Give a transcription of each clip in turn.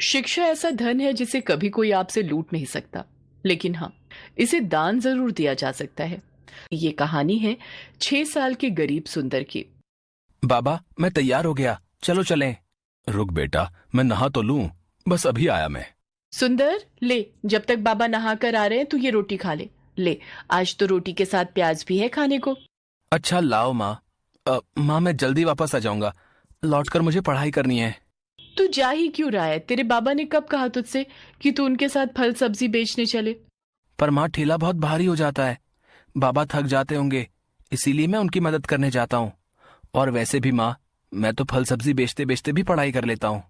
शिक्षा ऐसा धन है जिसे कभी कोई आपसे लूट नहीं सकता, लेकिन हाँ, इसे दान जरूर दिया जा सकता है। ये कहानी है 6 साल के गरीब सुंदर की। बाबा, मैं तैयार हो गया, चलो चलें। रुक बेटा, मैं नहा तो लूं, बस अभी आया मैं। सुंदर, ले, जब तक बाबा नहा कर आ रहे हैं तू ये रोटी खा ले। ले, आज तो रोटी के साथ प्याज भी है खाने को। अच्छा लाओ माँ। माँ, मैं जल्दी वापस आ जाऊंगा, लौटकर मुझे पढ़ाई करनी है। तू जा ही क्यों रहा है? तेरे बाबा ने कब कहा तुझसे कि तू उनके साथ फल सब्जी बेचने चले? पर माँ, ठेला बहुत भारी हो जाता है, बाबा थक जाते होंगे, इसीलिए मैं उनकी मदद करने जाता हूँ। और वैसे भी माँ, मैं तो फल सब्जी बेचते बेचते भी पढ़ाई कर लेता हूँ।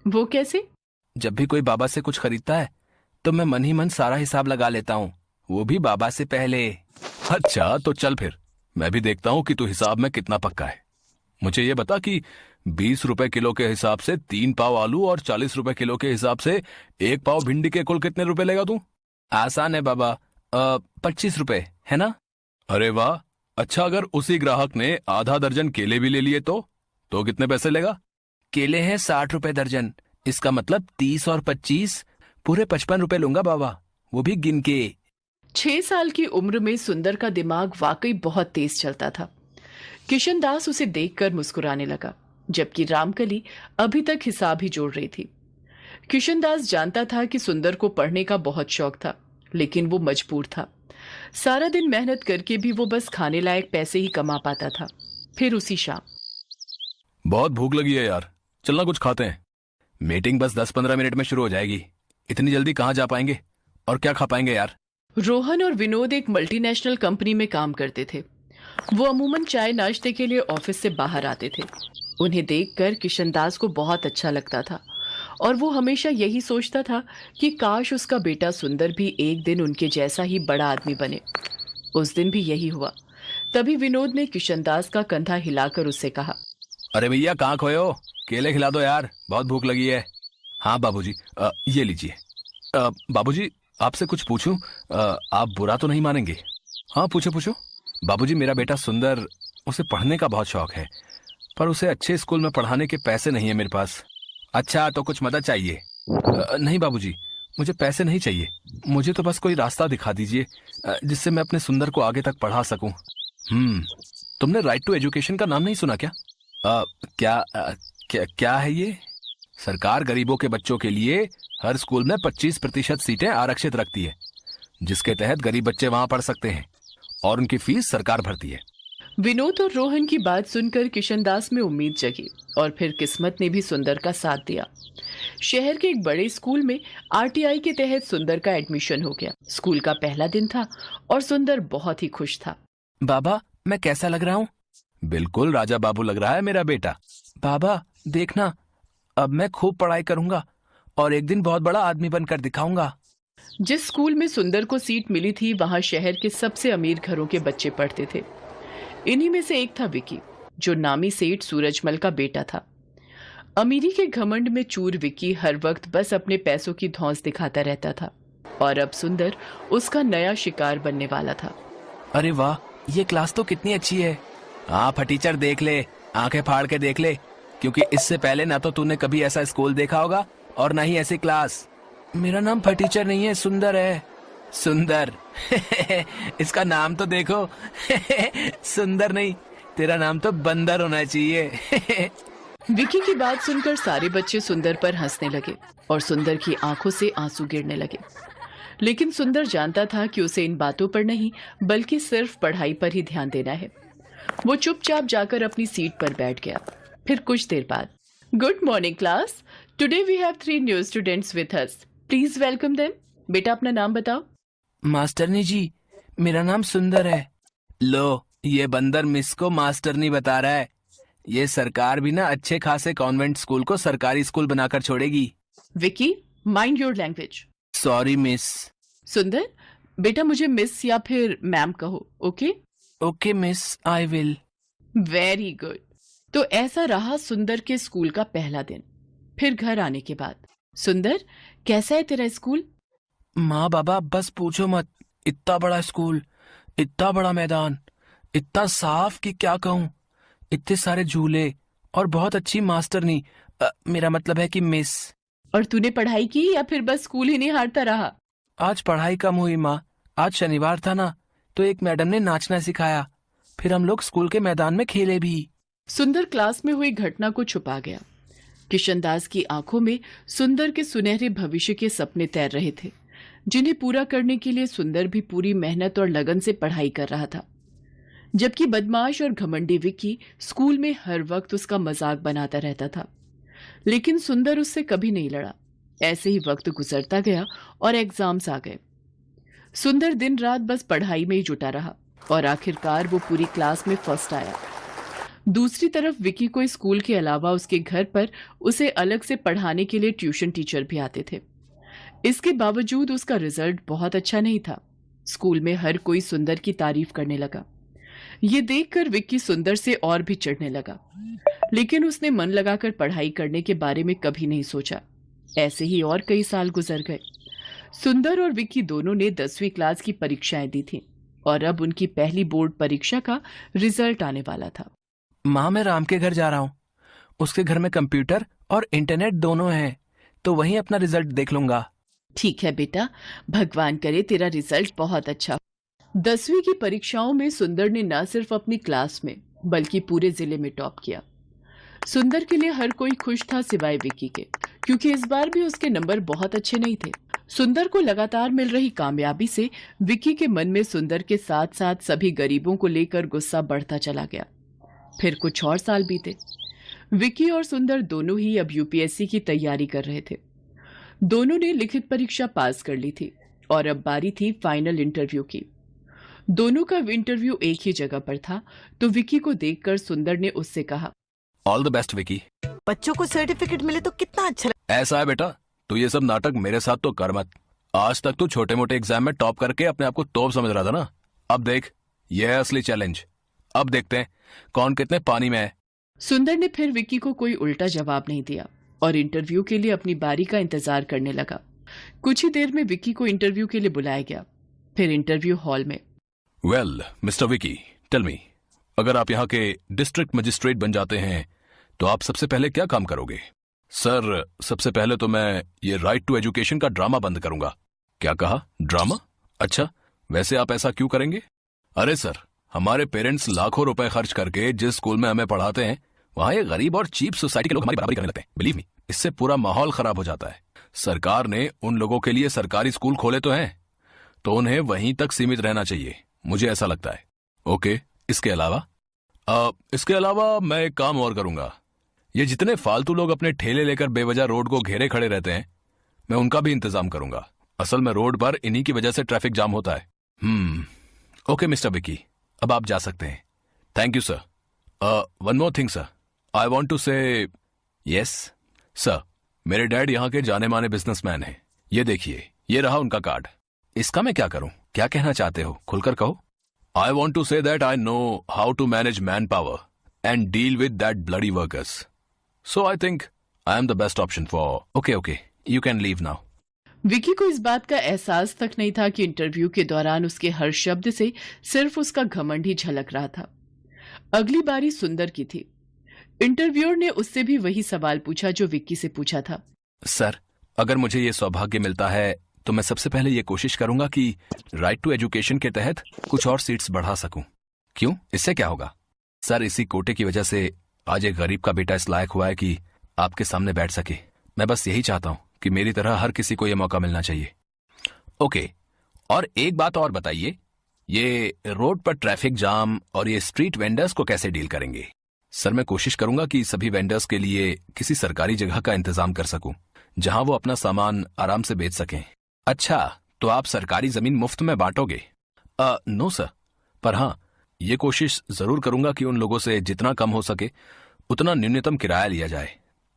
वो कैसे? जब भी कोई बाबा से कुछ खरीदता है तो मैं मन ही मन सारा हिसाब लगा लेता हूँ, वो भी बाबा से पहले। अच्छा तो चल फिर, मैं भी देखता हूँ कि तू हिसाब में कितना पक्का है। मुझे ये बता कि 20 रुपए किलो के हिसाब से 3 पाव आलू और 40 रुपए किलो के हिसाब से 1 पाव भिंडी के कुल कितने रुपए लेगा तू? आसान है बाबा, 25 रुपए है ना? अरे वाह। अच्छा, अगर उसी ग्राहक ने आधा दर्जन केले भी ले लिए तो कितने पैसे लेगा? केले हैं 60 रुपए दर्जन, इसका मतलब 30 और 25, पूरे 55 रुपए लूंगा बाबा, वो भी गिन के। 6 साल की उम्र में सुंदर का दिमाग वाकई बहुत तेज चलता था। किशनदास उसे देखकर मुस्कुराने लगा, जबकि रामकली अभी तक हिसाब ही जोड़ रही थी। किशनदास जानता था कि सुंदर को पढ़ने का बहुत शौक था, लेकिन वो मजबूर था। सारा दिन मेहनत करके भी वो बस खाने लायक पैसे ही कमा पाता था। फिर उसी शाम। बहुत भूख लगी है यार, चलना कुछ खाते हैं। मीटिंग बस 10-15 मिनट में शुरू हो जाएगी, इतनी जल्दी कहाँ जा पाएंगे और क्या खा पाएंगे यार? रोहन और विनोद एक मल्टीनेशनल कंपनी में काम करते थे। वो अमूमन चाय नाश्ते के लिए ऑफिस से बाहर आते थे। उन्हें देखकर किशनदास को बहुत अच्छा लगता था और वो हमेशा यही सोचता था कि काश उसका बेटा सुंदर भी एक दिन उनके जैसा ही बड़ा आदमी बने। उस दिन भी यही हुआ। तभी विनोद ने किशनदास का कंधा हिलाकर उससे कहा, अरे भैया, कहाँ खोए हो? केले खिला दो यार, बहुत भूख लगी है। हाँ बाबूजी, ये लीजिए। बाबूजी, आपसे कुछ पूछूं? आप बुरा तो नहीं मानेंगे? हाँ पूछो पूछो। बाबूजी, मेरा बेटा सुंदर, उसे पढ़ने का बहुत शौक है, पर उसे अच्छे स्कूल में पढ़ाने के पैसे नहीं है मेरे पास। अच्छा, तो कुछ मदद चाहिए? नहीं बाबूजी, मुझे पैसे नहीं चाहिए, मुझे तो बस कोई रास्ता दिखा दीजिए जिससे मैं अपने सुंदर को आगे तक पढ़ा सकूं। तुमने राइट टू एजुकेशन का नाम नहीं सुना क्या? अ, क्या क्या है ये? सरकार गरीबों के बच्चों के लिए हर स्कूल में 25% सीटें आरक्षित रखती है, जिसके तहत गरीब बच्चे वहां पढ़ सकते हैं और उनकी फीस सरकार भरती है। विनोद और रोहन की बात सुनकर किशनदास में उम्मीद जगी और फिर किस्मत ने भी सुंदर का साथ दिया। शहर के एक बड़े स्कूल में आरटीआई के तहत सुंदर का एडमिशन हो गया। स्कूल का पहला दिन था और सुंदर बहुत ही खुश था। बाबा, मैं कैसा लग रहा हूँ? बिल्कुल राजा बाबू लग रहा है मेरा बेटा। बाबा देखना, अब मैं खूब पढ़ाई करूंगा और एक दिन बहुत बड़ा आदमी बनकर दिखाऊंगा। जिस स्कूल में सुंदर को सीट मिली थी वहां शहर के सबसे अमीर घरों के बच्चे पढ़ते थे। इन्हीं में से एक था विकी, जो नामी सेठ सूरजमल का बेटा था। अमीरी के घमंड में चूर विकी हर वक्त बस अपने पैसों की धौंस दिखाता रहता था और अब सुंदर उसका नया शिकार बनने वाला था। अरे वाह, ये क्लास तो कितनी अच्छी है। हाँ फटीचर, देख ले, आंखें फाड़ के देख ले, क्योंकि इससे पहले ना तो तूने कभी ऐसा स्कूल देखा होगा और ना ही ऐसी क्लास। मेरा नाम फटीचर नहीं है, सुंदर है। सुंदर? इसका नाम तो देखो। सुंदर नहीं, तेरा नाम तो बंदर होना चाहिए। विकी की बात सुनकर सारे बच्चे सुंदर पर हंसने लगे और सुंदर की आंखों से आंसू गिरने लगे। लेकिन सुंदर जानता था कि उसे इन बातों पर नहीं बल्कि सिर्फ पढ़ाई पर ही ध्यान देना है। वो चुपचाप जाकर अपनी सीट पर बैठ गया। फिर कुछ देर बाद, good morning class, today we have 3 new students with us, please welcome them. बेटा अपना नाम बताओ। मास्टरनी जी, मेरा नाम सुंदर है। लो, ये बंदर मिस को मास्टरनी बता रहा है। ये सरकार भी ना अच्छे खासे कॉन्वेंट स्कूल को सरकारी स्कूल बनाकर छोड़ेगी। Vicky, mind your language. Sorry miss. सुंदर, बेटा मुझे मिस या फिर मैम कहो, okay? Okay miss, I will. Very good. तो ऐसा रहा सुंदर के स्कूल का पहला दिन। फिर घर आने के बाद, सुंदर कैसा है तेरा स्कूल? माँ बाबा बस पूछो मत, इतना बड़ा स्कूल, इतना बड़ा मैदान, इतना साफ कि क्या कहूँ, इतने सारे झूले और बहुत अच्छी मास्टरनी, मेरा मतलब है कि मिस। और तूने पढ़ाई की या फिर बस स्कूल ही नहीं हारता रहा? आज पढ़ाई कम हुई माँ। आज शनिवार था ना, तो एक मैडम ने नाचना सिखाया। फिर हम लोग स्कूल के मैदान में खेले भी। सुंदर क्लास में हुई घटना को छुपा गया। किशनदास की आंखों में सुंदर के सुनहरे भविष्य के सपने तैर रहे थे, जिन्हें पूरा करने के लिए सुंदर भी पूरी मेहनत और लगन से पढ़ाई कर रहा था। जबकि बदमाश और घमंडी विक्की स्कूल में हर वक्त उसका मजाक बनाता रहता था, लेकिन सुंदर उससे कभी नहीं लड़ा। ऐसे ही वक्त गुजरता गया और एग्जाम्स आ गए। सुंदर दिन रात बस पढ़ाई में ही जुटा रहा और आखिरकार वो पूरी क्लास में फर्स्ट आया। दूसरी तरफ विकी को स्कूल के अलावा उसके घर पर उसे अलग से पढ़ाने के लिए ट्यूशन टीचर भी आते थे। इसके बावजूद उसका रिजल्ट बहुत अच्छा नहीं था। स्कूल में हर कोई सुंदर की तारीफ करने लगा। ये देखकर विक्की सुंदर से और भी चिढ़ने लगा, लेकिन उसने मन लगाकर पढ़ाई करने के बारे में कभी नहीं सोचा। ऐसे ही और कई साल गुजर गए। सुंदर और विक्की दोनों ने 10वीं क्लास की परीक्षाएं दी थीं और अब उनकी पहली बोर्ड परीक्षा का रिजल्ट आने वाला था। माँ, मैं राम के घर जा रहा हूँ। उसके घर में कंप्यूटर और इंटरनेट दोनों हैं, तो वहीं अपना रिजल्ट देख लूंगा। ठीक है बेटा, भगवान करे तेरा रिजल्ट बहुत अच्छा हो। 10वीं की परीक्षाओं में सुंदर ने न सिर्फ अपनी क्लास में बल्कि पूरे जिले में टॉप किया। सुंदर के लिए हर कोई खुश था सिवाय विक्की के, क्योंकि इस बार भी उसके नंबर बहुत अच्छे नहीं थे। सुंदर को लगातार मिल रही कामयाबी से विक्की के मन में सुंदर के साथ साथ सभी गरीबों को लेकर गुस्सा बढ़ता चला गया। फिर कुछ और साल बीते। विक्की और सुंदर दोनों ही अब यूपीएससी की तैयारी कर रहे थे। दोनों ने लिखित परीक्षा पास कर ली थी और अब बारी थी फाइनल इंटरव्यू की। दोनों का इंटरव्यू एक ही जगह पर था, तो विक्की को देखकर सुंदर ने उससे कहा, ऑल द बेस्ट विकी। बच्चों को सर्टिफिकेट मिले तो कितना अच्छा ऐसा है बेटा, तू ये सब नाटक मेरे साथ तो कर मत। आज तक तू छोटे मोटे एग्जाम में टॉप करके अपने आप को तोप समझ रहा था ना। अब देख, ये है असली चैलेंज। अब देखते हैं कौन कितने पानी में है। सुंदर ने फिर विक्की को कोई उल्टा जवाब नहीं दिया और इंटरव्यू के लिए अपनी बारी का इंतजार करने लगा। कुछ ही देर में विक्की को इंटरव्यू के लिए बुलाया गया। फिर इंटरव्यू हॉल में, well mister Vicky, tell me, अगर आप यहाँ के डिस्ट्रिक्ट मजिस्ट्रेट बन जाते हैं तो आप सबसे पहले क्या काम करोगे? सर, सबसे पहले तो मैं ये राइट टू एजुकेशन का ड्रामा बंद करूंगा। क्या कहा? ड्रामा? अच्छा, वैसे आप ऐसा क्यों करेंगे? अरे सर, हमारे पेरेंट्स लाखों रुपए खर्च करके जिस स्कूल में हमें पढ़ाते हैं, वहां ये गरीब और चीप सोसाइटी के लोग हमारी बराबरी करने लगते हैं। बिलीव मी, इससे पूरा माहौल खराब हो जाता है। सरकार ने उन लोगों के लिए सरकारी स्कूल खोले तो हैं, तो उन्हें वहीं तक सीमित रहना चाहिए, मुझे ऐसा लगता है। ओके, इसके अलावा? इसके अलावा मैं एक काम और करूंगा। ये जितने फालतू लोग अपने ठेले लेकर बेवजह रोड को घेरे खड़े रहते हैं, मैं उनका भी इंतजाम करूंगा। असल में रोड पर इन्हीं की वजह से ट्रैफिक जाम होता है। ओके मिस्टर विकी, अब आप जा सकते हैं। Thank you sir. One more thing sir, I want to say. Yes sir, मेरे डैड यहाँ के जाने माने बिजनेसमैन हैं। ये देखिए, ये रहा उनका कार्ड। इसका मैं क्या करूं? क्या कहना चाहते हो? खुलकर कहो। I want to say that I know how to manage manpower and deal with that bloody workers, so I think I am the best option for. Okay, you can leave now. Vicky को इस बात का एहसास तक नहीं था कि interview के दौरान उसके हर शब्द से सिर्फ उसका घमंड ही झलक रहा था। अगली बारी सुंदर की थी। इंटरव्यूअर ने उससे भी वही सवाल पूछा जो विक्की से पूछा था। सर, अगर मुझे ये सौभाग्य मिलता है तो मैं सबसे पहले ये कोशिश करूंगा कि राइट टू एजुकेशन के तहत कुछ और सीट्स बढ़ा सकूं। क्यों? इससे क्या होगा? सर, इसी कोटे की वजह से आज एक गरीब का बेटा इस लायक हुआ है कि आपके सामने बैठ सके। मैं बस यही चाहता हूं कि मेरी तरह हर किसी को यह मौका मिलना चाहिए। ओके, और एक बात और बताइए, ये रोड पर ट्रैफिक जाम और ये स्ट्रीट वेंडर्स को कैसे डील करेंगे? सर, मैं कोशिश करूंगा कि सभी वेंडर्स के लिए किसी सरकारी जगह का इंतजाम कर सकूं, जहां वो अपना सामान आराम से बेच सकें। अच्छा, तो आप सरकारी जमीन मुफ्त में बांटोगे? नो सर, पर हाँ, ये कोशिश जरूर करूंगा कि उन लोगों से जितना कम हो सके उतना न्यूनतम किराया लिया जाए,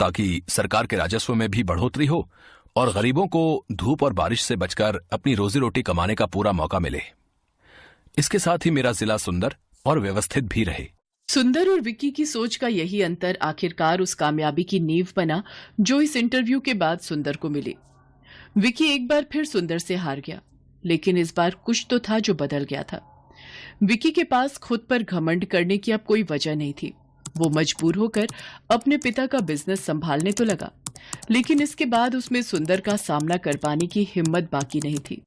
ताकि सरकार के राजस्व में भी बढ़ोतरी हो और गरीबों को धूप और बारिश से बचकर अपनी रोजी रोटी कमाने का पूरा मौका मिले। इसके साथ ही मेरा जिला सुंदर और व्यवस्थित भी रहे। सुंदर और विक्की की सोच का यही अंतर आखिरकार उस कामयाबी की नींव बना जो इस इंटरव्यू के बाद सुंदर को मिली। विक्की एक बार फिर सुंदर से हार गया, लेकिन इस बार कुछ तो था जो बदल गया था। विक्की के पास खुद पर घमंड करने की अब कोई वजह नहीं थी। वो मजबूर होकर अपने पिता का बिजनेस संभालने तो लगा, लेकिन इसके बाद उसमें सुंदर का सामना कर पाने की हिम्मत बाकी नहीं थी।